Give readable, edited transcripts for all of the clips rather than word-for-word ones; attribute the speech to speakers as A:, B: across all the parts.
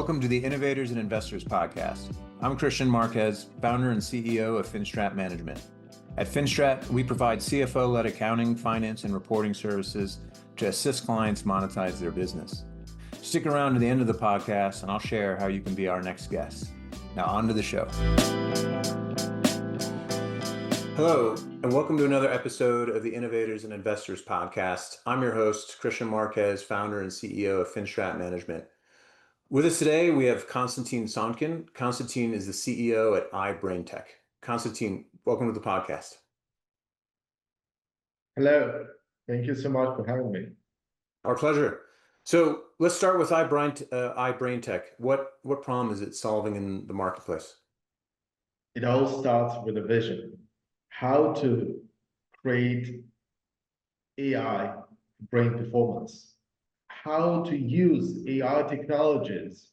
A: Welcome to the Innovators and Investors Podcast. I'm Kristian Marquez, founder and CEO of FinStrat Management. At FinStrat, we provide CFO-led accounting, finance, and reporting services to assist clients monetize their business. Stick around to the end of the podcast and I'll share how you can be our next guest. Now on to the show. Hello, and welcome to another episode of the Innovators and Investors Podcast. I'm your host, Kristian Marquez, founder and CEO of FinStrat Management. With us today, we have Konstantin Sonkin. Konstantin is the CEO at i-braintech. Konstantin, welcome to the podcast.
B: Hello. Thank you so much for having me.
A: Our pleasure. So let's start with i-braintech. What problem is it solving in the marketplace?
B: It all starts with a vision. How to create AI brain performance. How to use AI technologies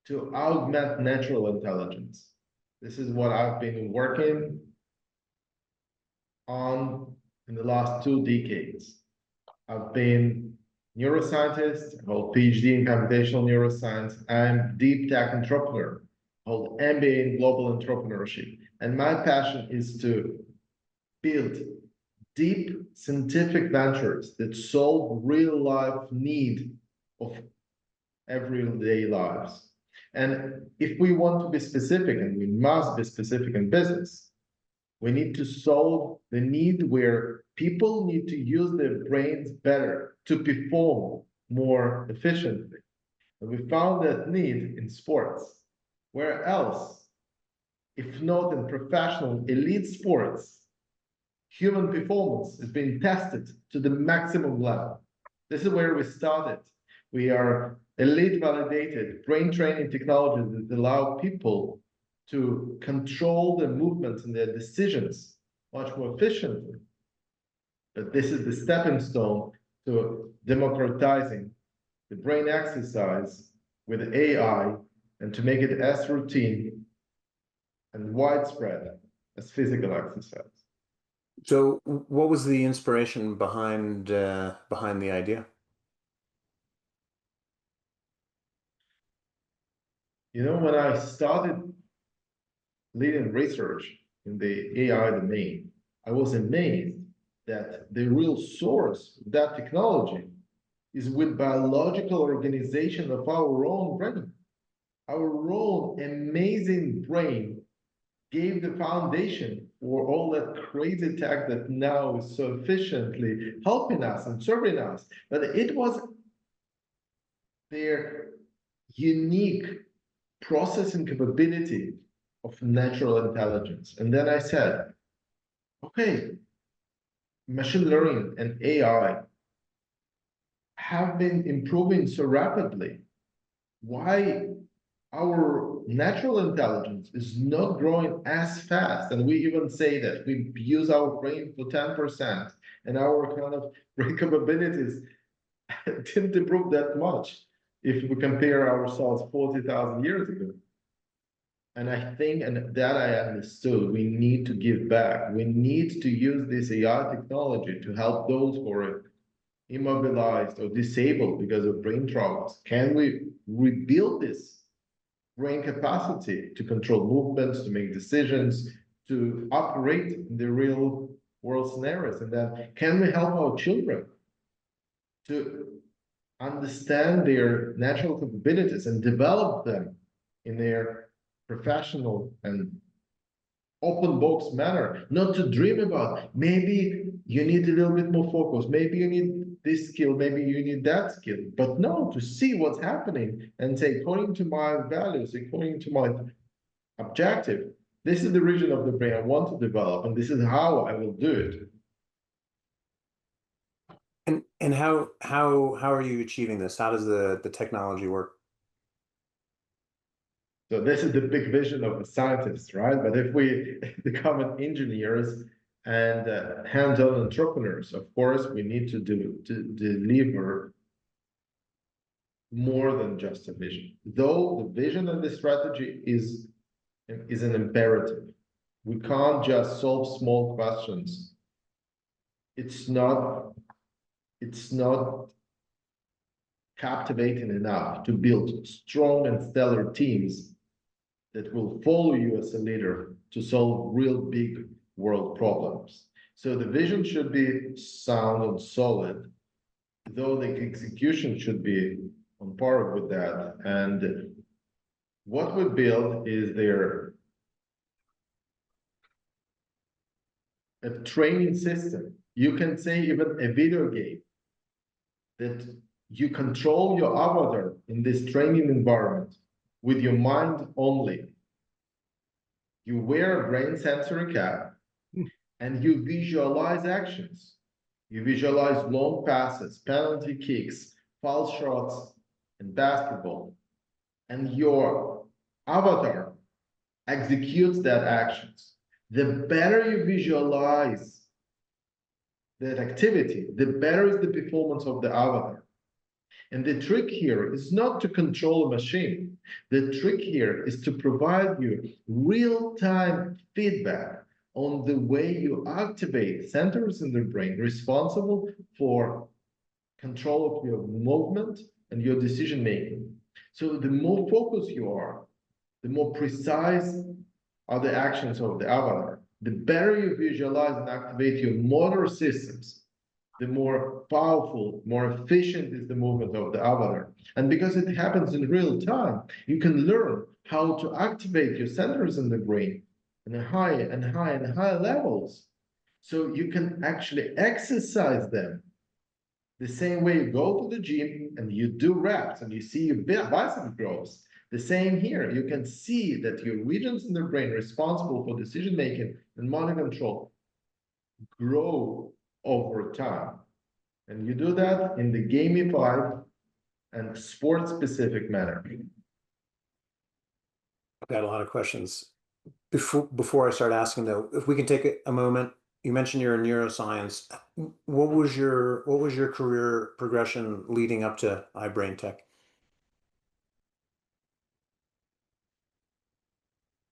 B: to augment natural intelligence. This is what I've been working on in the last 2 decades. I've been neuroscientist, I hold PhD in computational neuroscience. I'm deep tech entrepreneur, hold MBA in global entrepreneurship. And my passion is to build deep scientific ventures that solve real life need of everyday lives. And if we want to be specific, and we must be specific in business, we need to solve the need where people need to use their brains better to perform more efficiently. And we found that need in sports. Where else, if not in professional elite sports, human performance is being tested to the maximum level. This is where we started. We are elite validated brain training technologies that allow people to control their movements and their decisions much more efficiently. But this is the stepping stone to democratizing the brain exercise with AI and to make it as routine and widespread as physical exercise.
A: So what was the inspiration behind the idea?
B: You know, when I started leading research in the AI domain, I was amazed that the real source of that technology is with biological organization of our own brain. Our own amazing brain gave the foundation for all that crazy tech that now is so efficiently helping us and serving us. But it was their unique processing capability of natural intelligence. And then I said, okay, machine learning and AI have been improving so rapidly. Why our natural intelligence is not growing as fast? And we even say that we use our brain for 10%, and our kind of brain capabilities didn't improve that much if we compare ourselves 40,000 years ago. And I think, and that I understood, we need to give back. We need to use this AI technology to help those who are immobilized or disabled because of brain traumas. Can we rebuild this brain capacity to control movements, to make decisions, to operate in the real world scenarios? And then can we help our children to understand their natural capabilities and develop them in their professional and open box manner, not to dream about maybe you need a little bit more focus, maybe you need this skill, maybe you need that skill, but no, to see what's happening and say, according to my values, according to my objective, this is the region of the brain I want to develop, and this is how I will do
A: it. And how are you achieving this? How does the technology work?
B: So this is the big vision of a scientist, right? But if we become engineers and hands-on entrepreneurs, of course, we need to deliver more than just a vision. Though the vision and the strategy is an imperative. We can't just solve small questions. It's not captivating enough to build strong and stellar teams that will follow you as a leader to solve real big world problems. So the vision should be sound and solid, though the execution should be on par with that. And what we build is a training system. You can say even a video game that you control your avatar in this training environment with your mind only. You wear a brain sensory cap and you visualize actions. You visualize long passes, penalty kicks, foul shots, and basketball. And your avatar executes that actions. The better you visualize that activity, the better is the performance of the avatar. And the trick here is not to control a machine. The trick here is to provide you real-time feedback on the way you activate centers in the brain responsible for control of your movement and your decision-making. So the more focused you are, the more precise are the actions of the avatar. The better you visualize and activate your motor systems, the more powerful, more efficient is the movement of the avatar. And because it happens in real time, you can learn how to activate your centers in the brain in high and high and high levels. So you can actually exercise them the same way you go to the gym and you do reps and you see your bicep grows. The same here, you can see that your regions in the brain responsible for decision-making and motor control grow over time. And you do that in the gamified and sport-specific manner.
A: I've got a lot of questions. Before I start asking though, if we can take a moment, you mentioned you're in neuroscience. What was your career progression leading up to iBrainTech?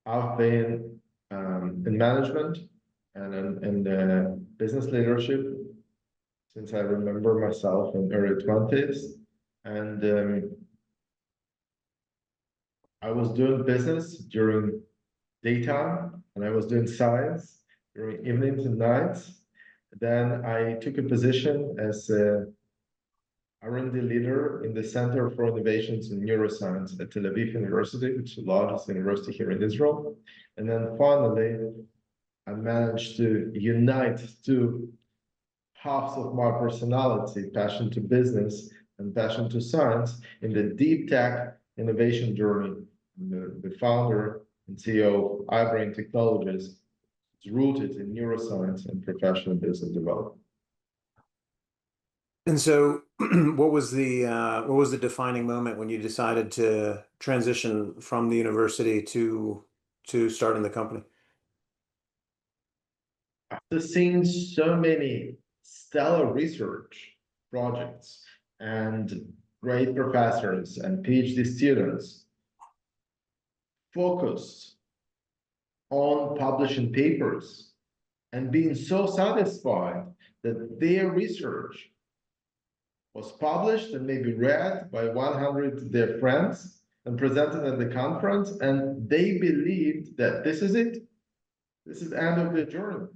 B: I've been in management and in business leadership since I remember myself in early 20s. And I was doing business during daytime and I was doing science during evenings and nights. Then I took a position as a R&D leader in the Center for Innovations in Neuroscience at Tel Aviv University, which is the largest university here in Israel. And then finally, I managed to unite two halves of my personality, passion to business and passion to science, in the deep tech innovation journey. The founder and CEO of i-brain Technologies is rooted in neuroscience and professional business development.
A: And so what was the defining moment when you decided to transition from the university to starting the company?
B: After seeing so many stellar research projects and great professors and PhD students focused on publishing papers and being so satisfied that their research was published and maybe read by 100 of their friends and presented at the conference, and they believed that this is it. This is the end of the journey.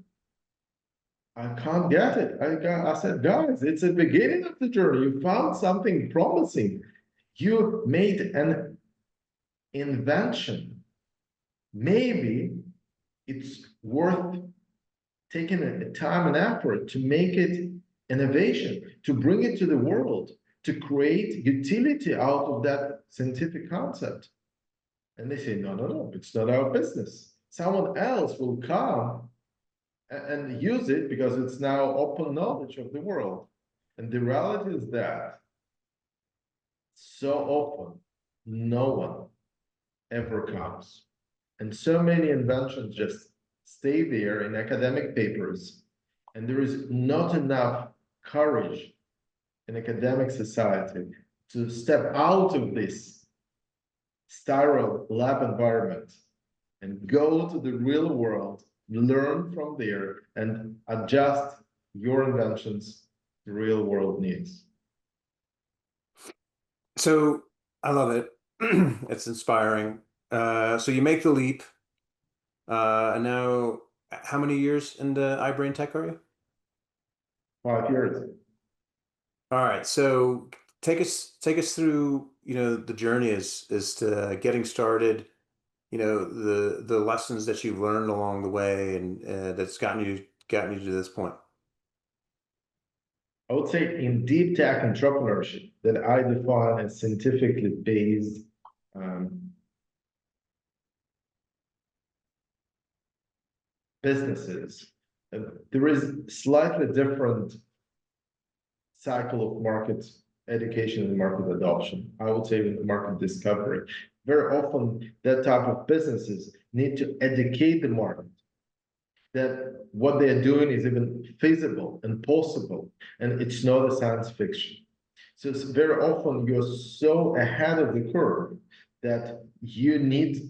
B: I can't get it. I said, guys, it's the beginning of the journey. You found something promising. You made an invention. Maybe it's worth taking a time and effort to make it innovation, to bring it to the world, to create utility out of that scientific concept. And they say, no, it's not our business. Someone else will come and use it because it's now open knowledge of the world. And the reality is that so often, no one ever comes. And so many inventions just stay there in academic papers, and there is not enough courage in academic society to step out of this sterile lab environment and go to the real world, learn from there, and adjust your inventions to real world needs.
A: So I love it. It's inspiring. So you make the leap, and now how many years into iBrainTech are you?
B: 5 years.
A: All right. So take us through, the journey is to getting started, the lessons that you've learned along the way and that's gotten you to this point.
B: I would say in deep tech entrepreneurship that I define as scientifically based businesses. There is slightly different cycle of market education and market adoption. I would say with market discovery. Very often that type of businesses need to educate the market that what they're doing is even feasible and possible, and it's not a science fiction. So it's very often you're so ahead of the curve that you need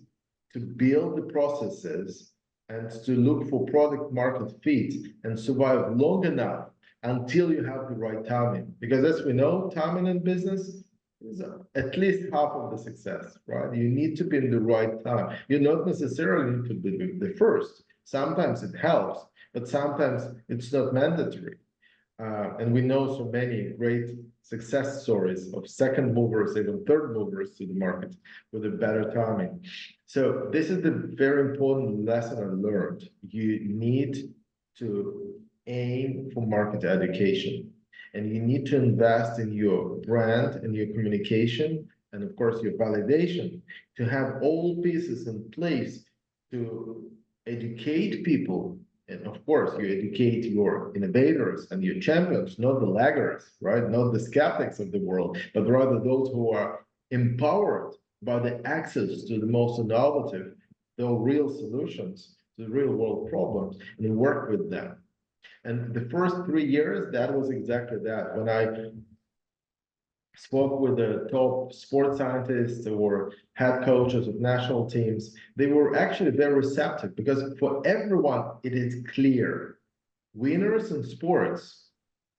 B: to build the processes and to look for product market fit and survive long enough until you have the right timing. Because as we know, timing in business is at least half of the success, right? You need to be in the right time. You not necessarily need to be the first. Sometimes it helps, but sometimes it's not mandatory. And we know so many great success stories of second movers, even third movers to the market with a better timing. So this is the very important lesson I learned. You need to aim for market education, and you need to invest in your brand and your communication, and of course your validation, to have all pieces in place to educate people. And of course, you educate your innovators and your champions, not the laggards, right? Not the skeptics of the world, but rather those who are empowered by the access to the most innovative, though real solutions to real world problems, and work with them. And the first 3 years, that was exactly that. When I spoke with the top sports scientists or head coaches of national teams, they were actually very receptive because for everyone, it is clear. Winners in sports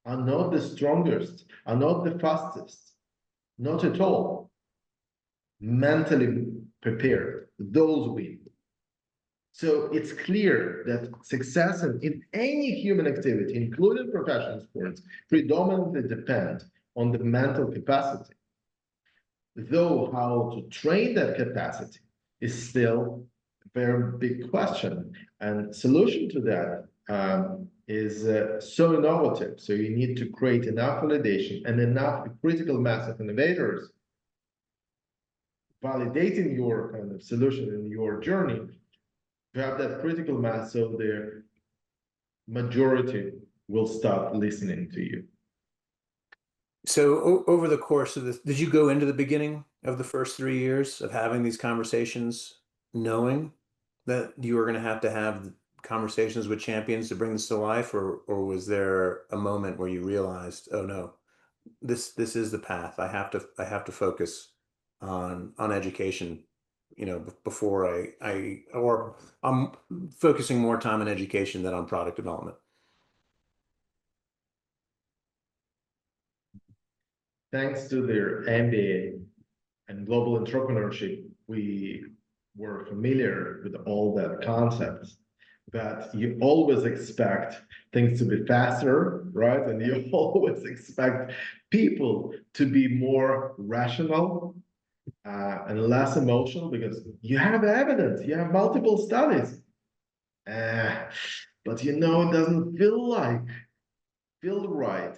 B: are not the strongest, are not the fastest, not at all. Mentally prepared, those win. So it's clear that success in any human activity, including professional sports, predominantly depend on the mental capacity. Though how to train that capacity is still a very big question. And solution to that is so innovative. So you need to create enough validation and enough critical mass of innovators validating your kind of solution in your journey to have that critical mass so the majority will start listening to you.
A: So over the course of this, did you go into the beginning of the first 3 years of having these conversations knowing that you were going to have conversations with champions to bring this to life, or was there a moment where you realized, oh no, this is the path. I have to focus on education, before or I'm focusing more time on education than on product development.
B: Thanks to their MBA and global entrepreneurship, we were familiar with all that concepts. But you always expect things to be faster, right? And you always expect people to be more rational and less emotional because you have evidence, you have multiple studies. But it doesn't feel right,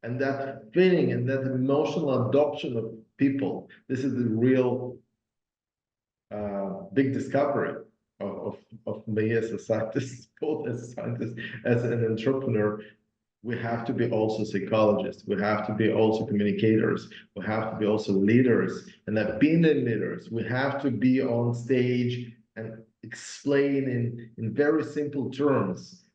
B: and that feeling and that emotional adoption of people. This is the real big discovery of me as a scientist, both as a scientist, as an entrepreneur. We have to be also psychologists. We have to be also communicators. We have to be also leaders. And that being the leaders, we have to be on stage and explain in very simple terms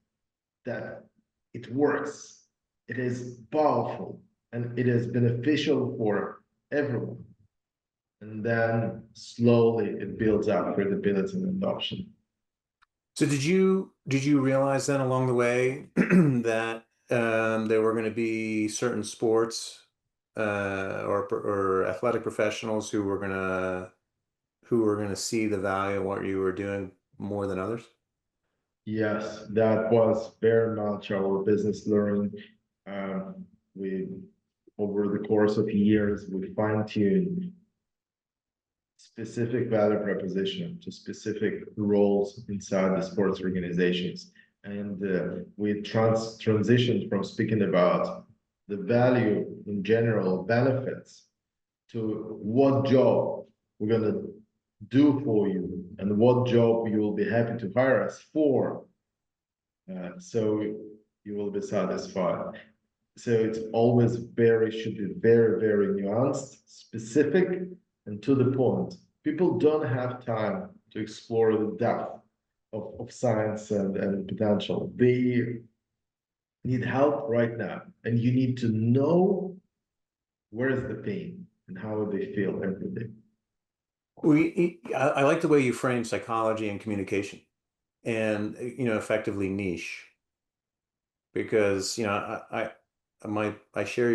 B: that it works. It is powerful and it is beneficial for everyone. And then slowly it builds up credibility and adoption.
A: So did you realize then along the way that there were going to be certain sports or athletic professionals who were gonna see the value in what you were doing more than others?
B: Yes, that was very much our business learning. We, over the course of years, we fine-tuned specific value proposition to specific roles inside the sports organizations. And we transitioned from speaking about the value in general benefits to what job we're going to do for you and what job you will be happy to hire us for. So you will be satisfied. So it's always should be very, very nuanced, specific, and to the point. People don't have time to explore the depth of science and potential. They need help right now, and you need to know where is the pain and how they feel every day.
A: I like the way you frame psychology and communication, and effectively niche, because I share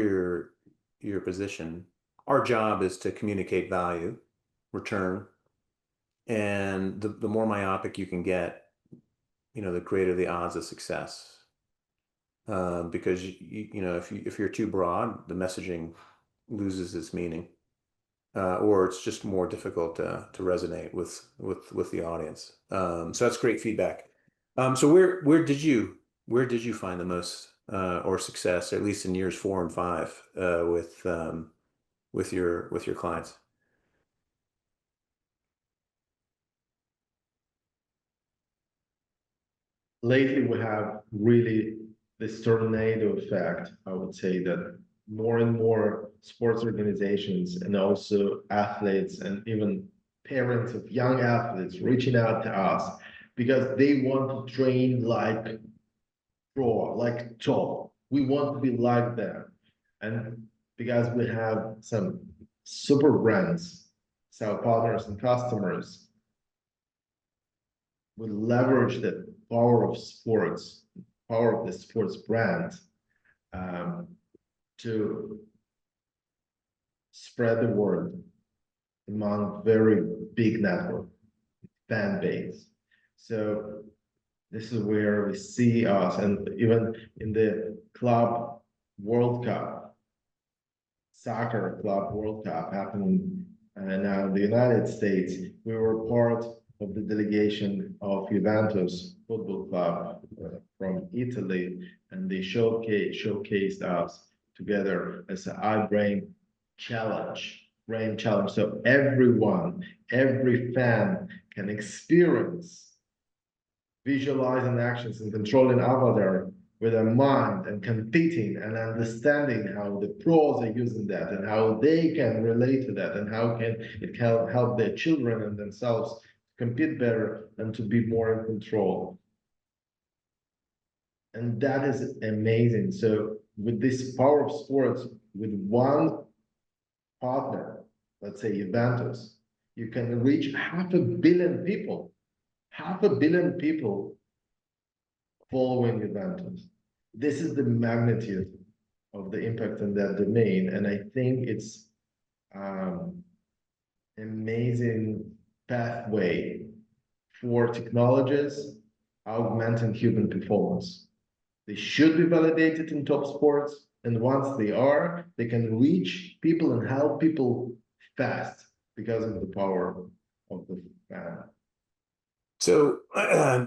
A: your position. Our job is to communicate value, return, and the more myopic you can get, the greater the odds of success. Because if you're too broad, the messaging loses its meaning, or it's just more difficult to resonate with the audience. So that's great feedback. So where did you find the most or success, at least in years 4 and 5, with your clients?
B: Lately, we have really this tornado effect. I would say that more and more sports organizations and also athletes and even parents of young athletes reaching out to us because they want to train like pro, like top. We want to be like them. And because we have some super brands, sell partners and customers, we leverage the power of sports, power of the sports brand to spread the word among very big network, fan base. So this is where we see us, and even in the club World Cup, soccer club World Cup happening now in the United States, we were part of the delegation of Juventus Football Club from Italy, and they showcased us together as an i-brain brain challenge. So every fan can experience visualizing actions and controlling avatar with their mind and competing and understanding how the pros are using that and how they can relate to that and how can it help their children and themselves compete better and to be more in control. And that is amazing. So with this power of sports, with one partner, let's say Juventus, you can reach 500 million people. 500 million people following Juventus. This is the magnitude of the impact in that domain. And I think it's amazing pathway for technologies augmenting human performance. They should be validated in top sports. And once they are, they can reach people and help people fast because of the power of the fan.
A: So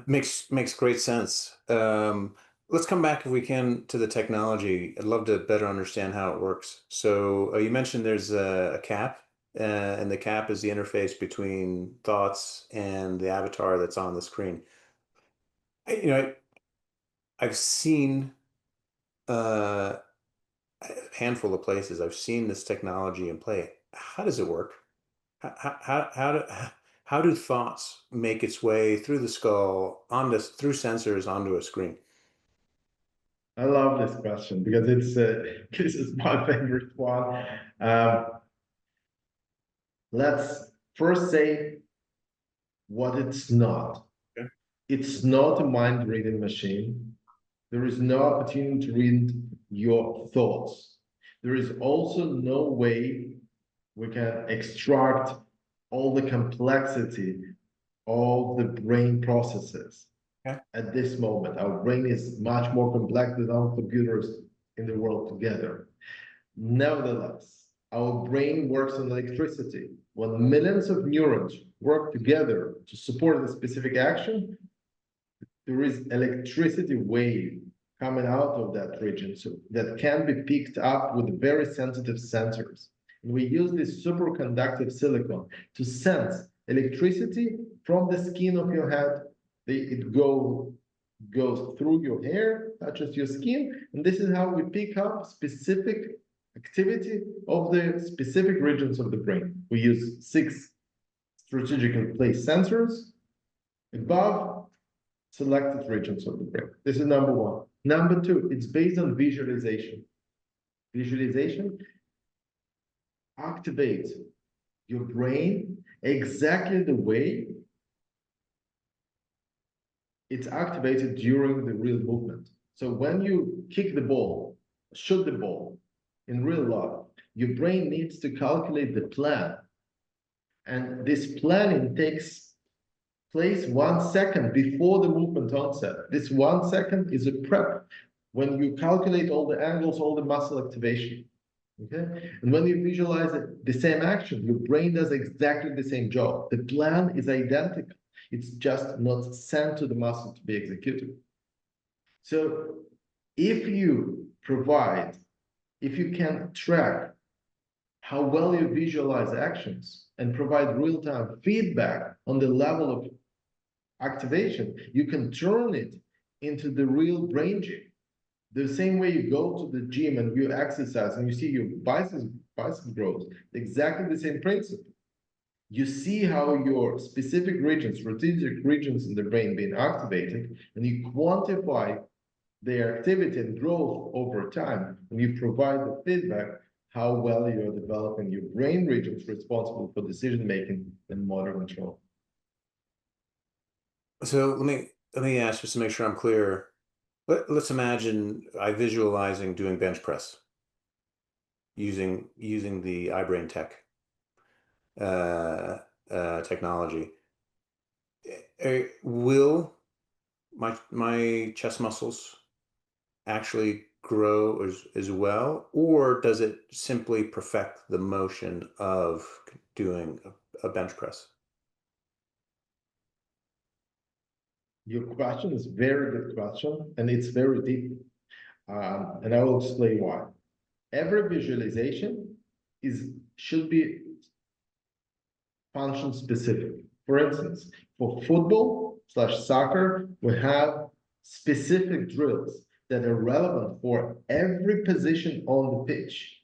A: makes great sense. Let's come back, if we can, to the technology. I'd love to better understand how it works. So you mentioned there's a cap, and the cap is the interface between thoughts and the avatar that's on the screen. I've seen a handful of places. I've seen this technology in play. How does it work? How do thoughts make its way through the skull through sensors onto a screen?
B: I love this question because it's this is my favorite one. Let's first say what it's not.
A: Okay.
B: It's not a mind reading machine. There is no opportunity to read your thoughts. There is also no way we can extract all the complexity of the brain processes.
A: Okay.
B: At this moment. Our brain is much more complex than all computers in the world together. Nevertheless, our brain works on electricity. When millions of neurons work together to support a specific action, there is electricity wave coming out of that region, so that can be picked up with very sensitive sensors. And we use this superconductive silicon to sense electricity from the skin of your head. It goes through your hair, touches your skin, and this is how we pick up specific activity of the specific regions of the brain. We use 6 strategically placed sensors above selected regions of the brain. This is number one. Number two, it's based on visualization. Visualization activates your brain exactly the way it's activated during the real movement. So when you kick the ball, shoot the ball in real life, your brain needs to calculate the plan. And this planning takes place 1 second before the movement onset. This 1 second is a prep when you calculate all the angles, all the muscle activation. Okay, and when you visualize it, the same action, your brain does exactly the same job. The plan is identical. It's just not sent to the muscle to be executed. So if you can track how well you visualize actions and provide real-time feedback on the level of activation, you can turn it into the real brain gym. The same way you go to the gym and you exercise and you see your bicep grows, exactly the same principle. You see how your specific regions, strategic regions in the brain being activated, and you quantify their activity and growth over time, and you provide the feedback how well you are developing your brain regions responsible for decision making and motor control.
A: So let me ask, just to make sure I'm clear. Let's imagine I visualizing doing bench press using the iBrainTech technology. Will my chest muscles actually grow as well, or does it simply perfect the motion of doing a bench press?
B: Your question is a very good question, and it's very deep. And I will explain why. Every visualization should be function specific. For instance, for football/soccer, we have specific drills that are relevant for every position on the pitch.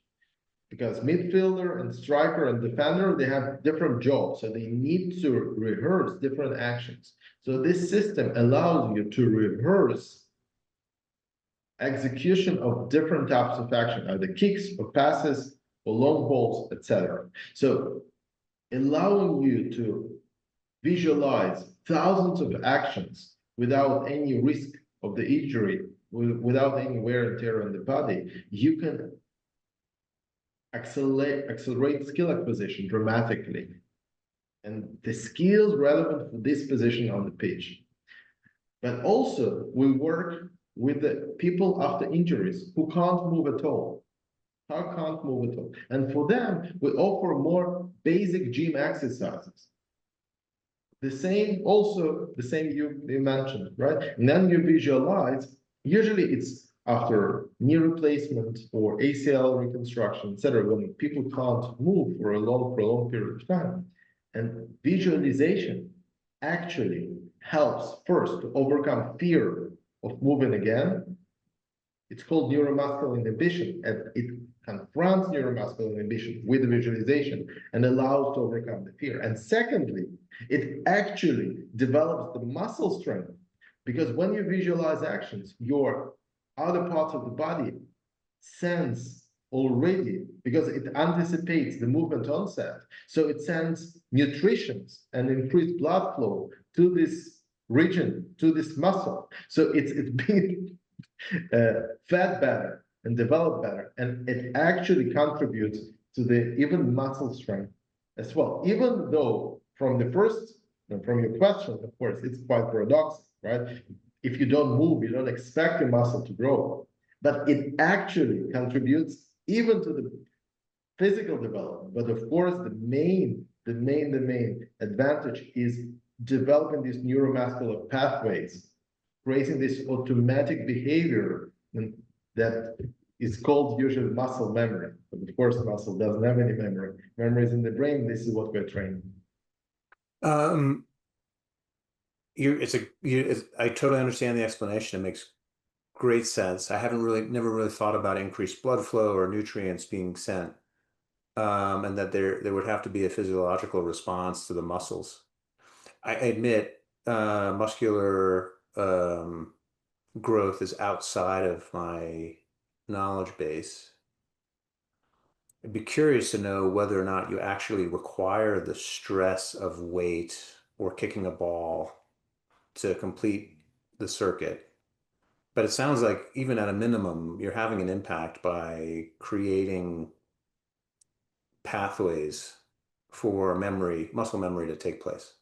B: Because midfielder and striker and defender, they have different jobs, so they need to rehearse different actions. So this system allows you to rehearse execution of different types of action, either kicks or passes or long balls, etc. So allowing you to visualize thousands of actions without any risk of the injury, without any wear and tear on the body, you can accelerate skill acquisition dramatically. And the skills relevant for this position on the pitch. But also, we work with the people after injuries who can't move at all. And for them, we offer more basic gym exercises. The same you mentioned, right? And then you visualize, usually it's after knee replacement or ACL reconstruction, etc., when people can't move for a prolonged period of time. And visualization actually helps first to overcome fear of moving again. It's called neuromuscular inhibition, and it confronts neuromuscular inhibition with visualization and allows to overcome the fear. And secondly, it actually develops the muscle strength, because when you visualize actions, your other parts of the body sense already, because it anticipates the movement onset. So it sends nutrition and increased blood flow to this region, to this muscle. So it's being fed better. and develop better. And it actually contributes to the even muscle strength as well. Even though from your question, of course, it's quite paradoxical, right? If you don't move, you don't expect your muscle to grow. But it actually contributes even to the physical development. But of course, the main advantage is developing these neuromuscular pathways, creating this automatic behavior that is called usually muscle memory. But of course, muscle doesn't have any memory. Memory is in the brain. This is what we're training.
A: I totally understand the explanation. It makes great sense. I never really thought about increased blood flow or nutrients being sent, and that there would have to be a physiological response to the muscles. I admit muscular growth is outside of my knowledge base. I'd be curious to know whether or not you actually require the stress of weight or kicking a ball to complete the circuit. But it sounds like even at a minimum, you're having an impact by creating pathways for muscle memory to take place.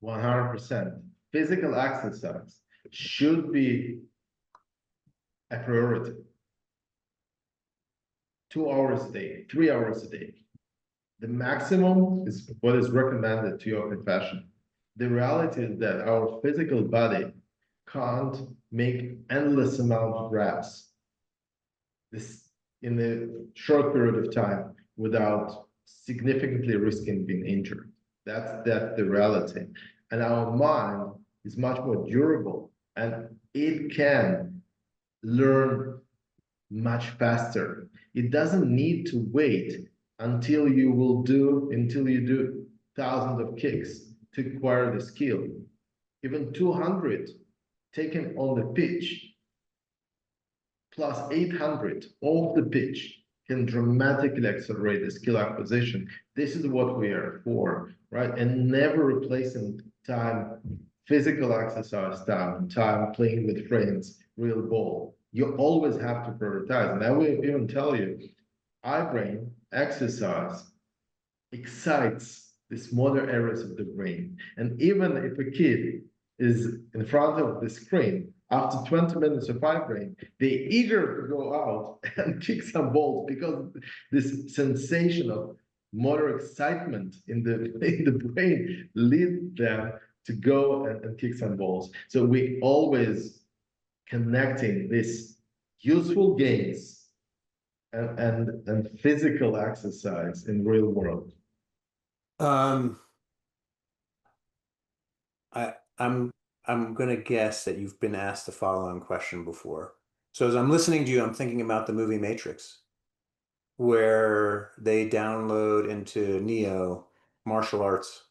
B: 100%. Physical exercise should be a priority. 2 hours a day, 3 hours a day. The maximum is what is recommended to your profession. The reality is that our physical body can't make endless amount of reps this in a short period of time without significantly risking being injured. That's the reality. And our mind is much more durable and it can learn much faster. It doesn't need to wait until you do thousands of kicks to acquire the skill. Even 200 taken on the pitch plus 800 off the pitch can dramatically accelerate the skill acquisition. This is what we are for, right? And never replacing time, physical exercise time playing with friends, real ball. You always have to prioritize. And I will even tell you, iBrain exercise excites these motor areas of the brain. And even if a kid is in front of the screen, after 20 minutes of iBrain, they're eager to go out and kick some balls because this sensation of motor excitement in the brain leads them to go and kick some balls. So we always connecting this useful gains and physical exercise in real world.
A: I'm going to guess that you've been asked the following question before. So as I'm listening to you, I'm thinking about the movie Matrix, where they download into Neo martial arts,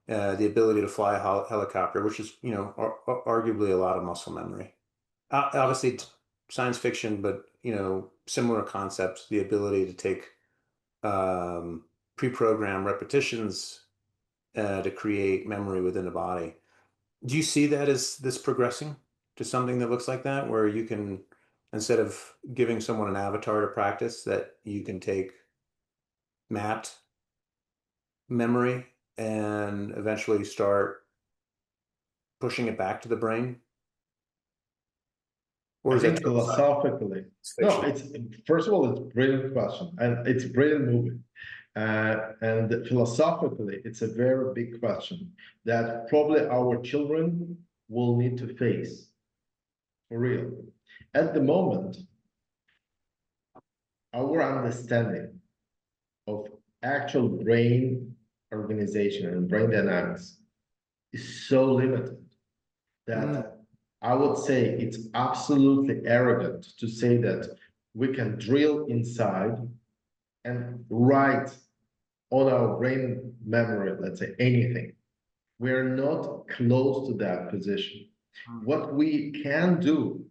A: the ability to fly a helicopter, which is, arguably a lot of muscle memory. Obviously science fiction, but, similar concepts, the ability to take pre-programmed repetitions to create memory within the body. Do you see that as this progressing to something that looks like that, where you can, instead of giving someone an avatar to practice, that you can take mapped memory and eventually start pushing it back to the brain? Or is that
B: philosophically? No, it's first of all, it's a brilliant question and it's a brilliant movie. And philosophically, it's a very big question that probably our children will need to face for real. At the moment, our understanding of actual brain organization and brain dynamics is so limited that I would say it's absolutely arrogant to say that we can drill inside and write on our brain memory, let's say anything. We're not close to that position. What we can do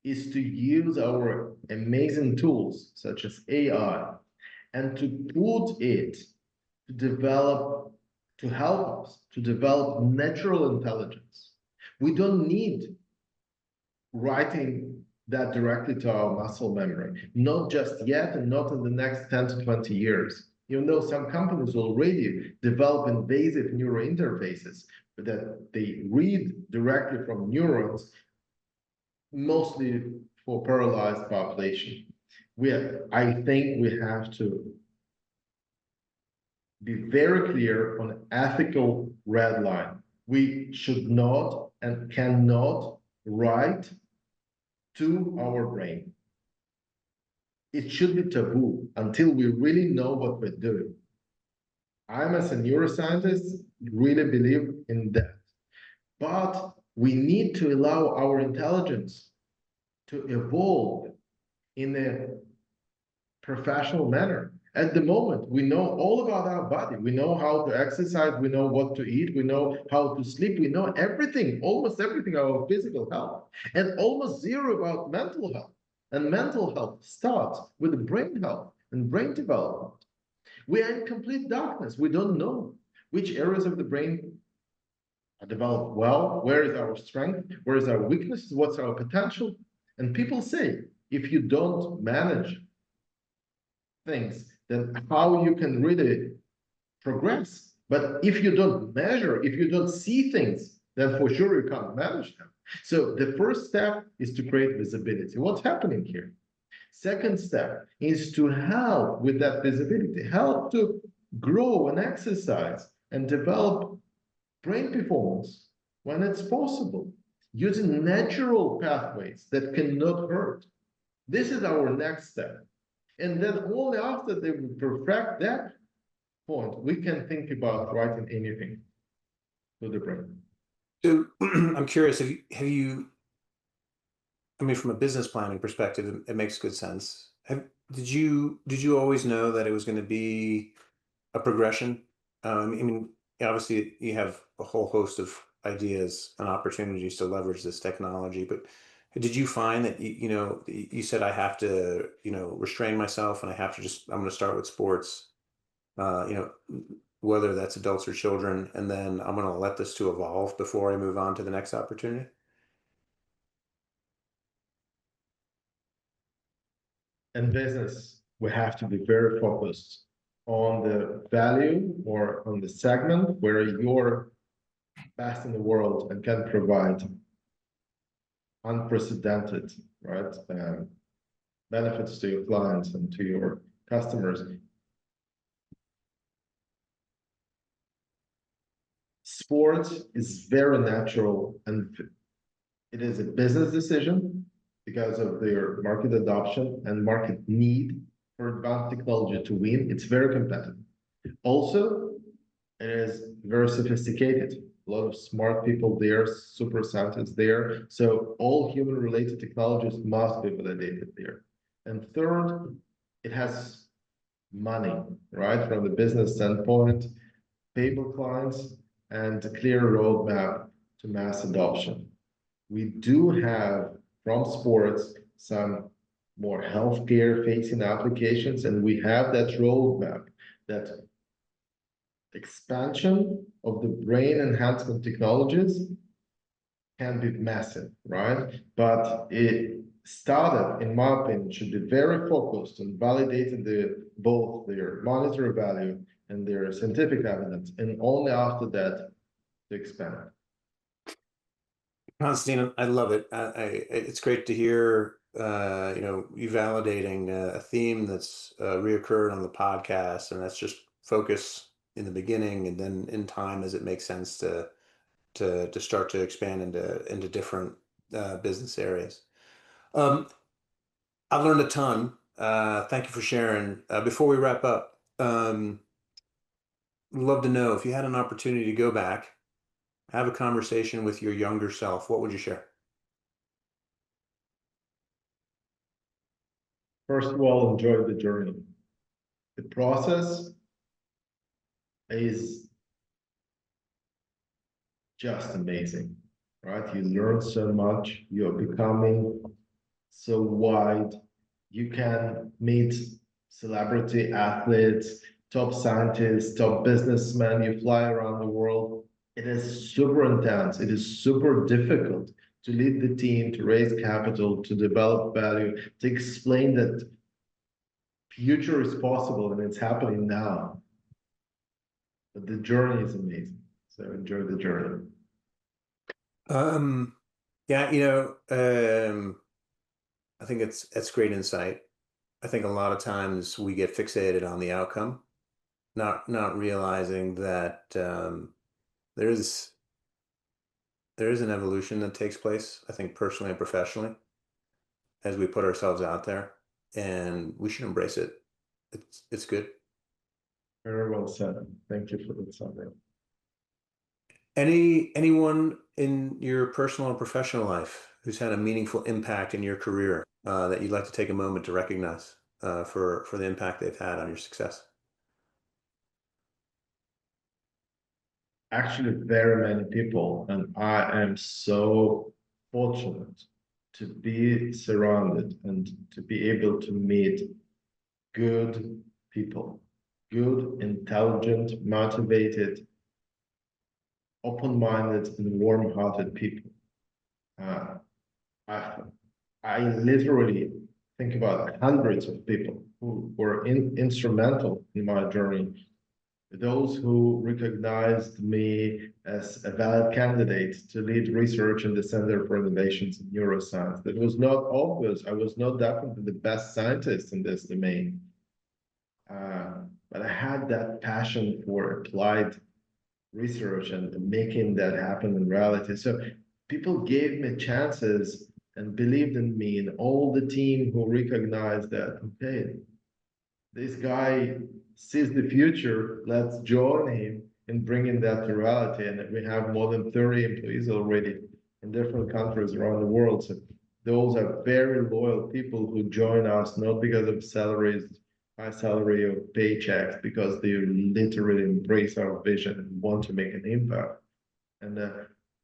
B: is to use our amazing tools such as AI and to put it to help us to develop natural intelligence. We don't need writing that directly to our muscle memory, not just yet and not in the next 10 to 20 years. Even though some companies already develop invasive neurointerfaces that they read directly from neurons, mostly for paralyzed population. I think we have to be very clear on ethical red line. We should not and cannot write to our brain. It should be taboo until we really know what we're doing. I'm, as a neuroscientist, really believe in that. But we need to allow our intelligence to evolve in a professional manner. At the moment, we know all about our body. We know how to exercise. We know what to eat. We know how to sleep. We know everything, almost everything about our physical health, and almost zero about mental health. And mental health starts with the brain health and brain development. We are in complete darkness. We don't know which areas of the brain are developed well, where is our strength, where is our weakness, what's our potential. And people say, if you don't manage things, then how you can really progress? But if you don't measure, if you don't see things, then for sure you can't manage them. So the first step is to create visibility. What's happening here? Second step is to help with that visibility, help to grow and exercise and develop brain performance when it's possible, using natural pathways that cannot hurt. This is our next step. And then only after they perfect that point, we can think about writing anything to the brain.
A: So I'm curious, have you, I mean, from a business planning perspective, it makes good sense. Did you always know that it was going to be a progression? I mean, obviously you have a whole host of ideas and opportunities to leverage this technology, but did you find that you said I have to restrain myself and I have to I'm going to start with sports, whether that's adults or children, and then I'm going to let this to evolve before I move on to the next opportunity?
B: In business, we have to be very focused on the value or on the segment where you're best in the world and can provide unprecedented, right, benefits to your clients and to your customers. Sports is very natural, and it is a business decision because of their market adoption and market need for advanced technology to win. It's very competitive. Also, it is very sophisticated. A lot of smart people there, super scientists there. So all human-related technologies must be validated there. And third, it has money, right? From the business standpoint, stable clients, and a clear roadmap to mass adoption. We do have from sports some more healthcare facing applications, and we have that roadmap, that expansion of the brain enhancement technologies can be massive, right? But it startup, in my opinion, should be very focused on validating both their monetary value and their scientific evidence, and only after that to expand.
A: Konstantin, I love it. It's great to hear you validating a theme that's reoccurred on the podcast, and that's just focus in the beginning, and then in time, as it makes sense to start to expand into different business areas. I've learned a ton. Thank you for sharing. Before we wrap up, I'd love to know if you had an opportunity to go back, have a conversation with your younger self, what would you share?
B: First of all, enjoy the journey. The process is just amazing, right? You learn so much, you're becoming so wide. You can meet celebrity athletes, top scientists, top businessmen. You fly around the world. It is super intense. It is super difficult to lead the team, to raise capital, to develop value, to explain that future is possible and it's happening now. But the journey is amazing. So enjoy the journey.
A: Yeah, I think that's great insight. I think a lot of times we get fixated on the outcome, not realizing that there is an evolution that takes place, I think personally and professionally, as we put ourselves out there, and we should embrace it. It's good.
B: Very well said. Thank you for the summary.
A: Anyone in your personal and professional life who's had a meaningful impact in your career that you'd like to take a moment to recognize for the impact they've had on your success?
B: Actually, very many people, and I am so fortunate to be surrounded and to be able to meet good people, good, intelligent, motivated, open-minded, and warm-hearted people. I literally think about hundreds of people who were instrumental in my journey. Those who recognized me as a valid candidate to lead research in the Center for Innovations in Neuroscience. That was not obvious. I was not definitely the best scientist in this domain. But I had that passion for applied research and making that happen in reality. So people gave me chances and believed in me, and all the team who recognized that, okay, this guy sees the future, let's join him in bringing that to reality. And we have more than 30 employees already in different countries around the world. So those are very loyal people who join us, not because of salaries, high salary or paychecks, because they literally embrace our vision and want to make an impact. And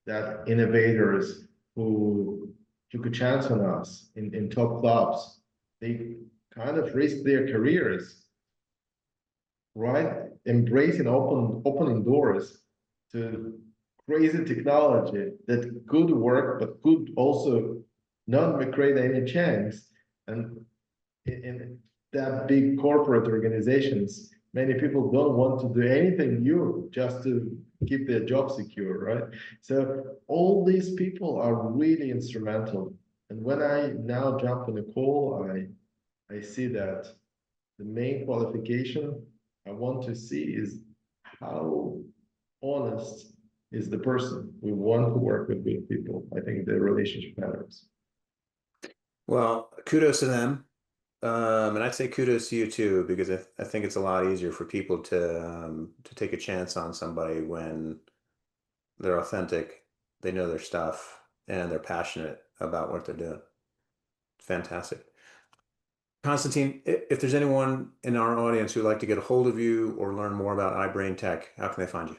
B: that innovators who took a chance on us in top clubs, they kind of risked their careers, right? Embracing opening doors to crazy technology that could work, but could also not create any change. And in that big corporate organizations, many people don't want to do anything new just to keep their job secure, right? So all these people are really instrumental. And when I now jump on a call, I see that the main qualification I want to see is how honest is the person. We want to work with good people. I think the relationship matters.
A: Well, kudos to them. And I'd say kudos to you too, because I think it's a lot easier for people to take a chance on somebody when they're authentic, they know their stuff, and they're passionate about what they're doing. Fantastic. Konstantin, if there's anyone in our audience who'd like to get a hold of you or learn more about iBrainTech, how can they find you?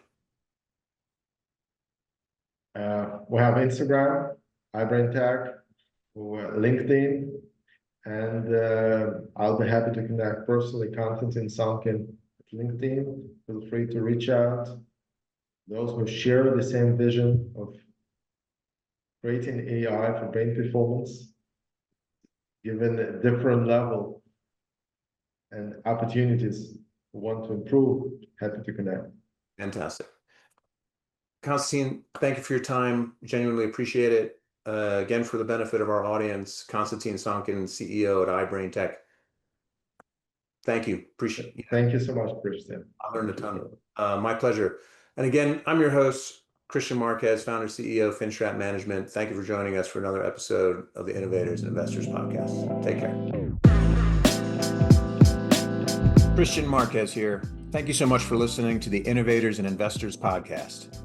B: We have Instagram, iBrainTech, LinkedIn, and I'll be happy to connect personally. Konstantin Sonkin at LinkedIn. Feel free to reach out. Those who share the same vision of creating AI for brain performance, given a different level and opportunities who want to improve, happy to connect.
A: Fantastic. Konstantin, thank you for your time. Genuinely appreciate it. Again, for the benefit of our audience, Konstantin Sonkin, CEO at iBrainTech. Thank you. Appreciate it.
B: Thank you so much, Kristian.
A: I learned a ton. My pleasure. And again, I'm your host, Kristian Marquez, founder, CEO of FinStrat Management. Thank you for joining us for another episode of the Innovators Investors Podcast. Take care. Kristian Marquez here. Thank you so much for listening to the Innovators and Investors Podcast.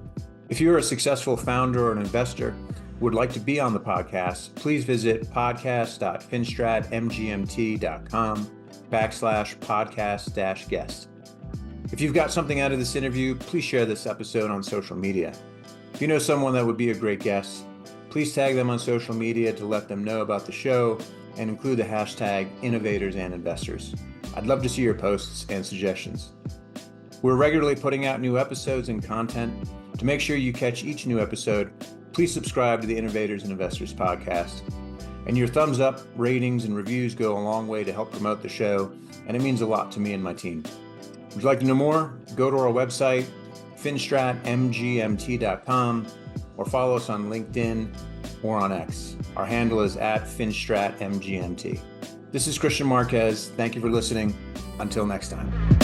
A: If you're a successful founder or an investor, would like to be on the podcast, please visit podcast.finstratmgmt.com/podcast-guest. If you've got something out of this interview, please share this episode on social media. If you know someone that would be a great guest, please tag them on social media to let them know about the show and include the hashtag Innovators and Investors. I'd love to see your posts and suggestions. We're regularly putting out new episodes and content. To make sure you catch each new episode, please subscribe to the Innovators and Investors Podcast. And your thumbs up, ratings, and reviews go a long way to help promote the show, and it means a lot to me and my team. Would you like to know more? Go to our website, finstratmgmt.com, or follow us on LinkedIn or on X. Our handle is @FinstratMGMT. This is Kristian Marquez. Thank you for listening. Until next time.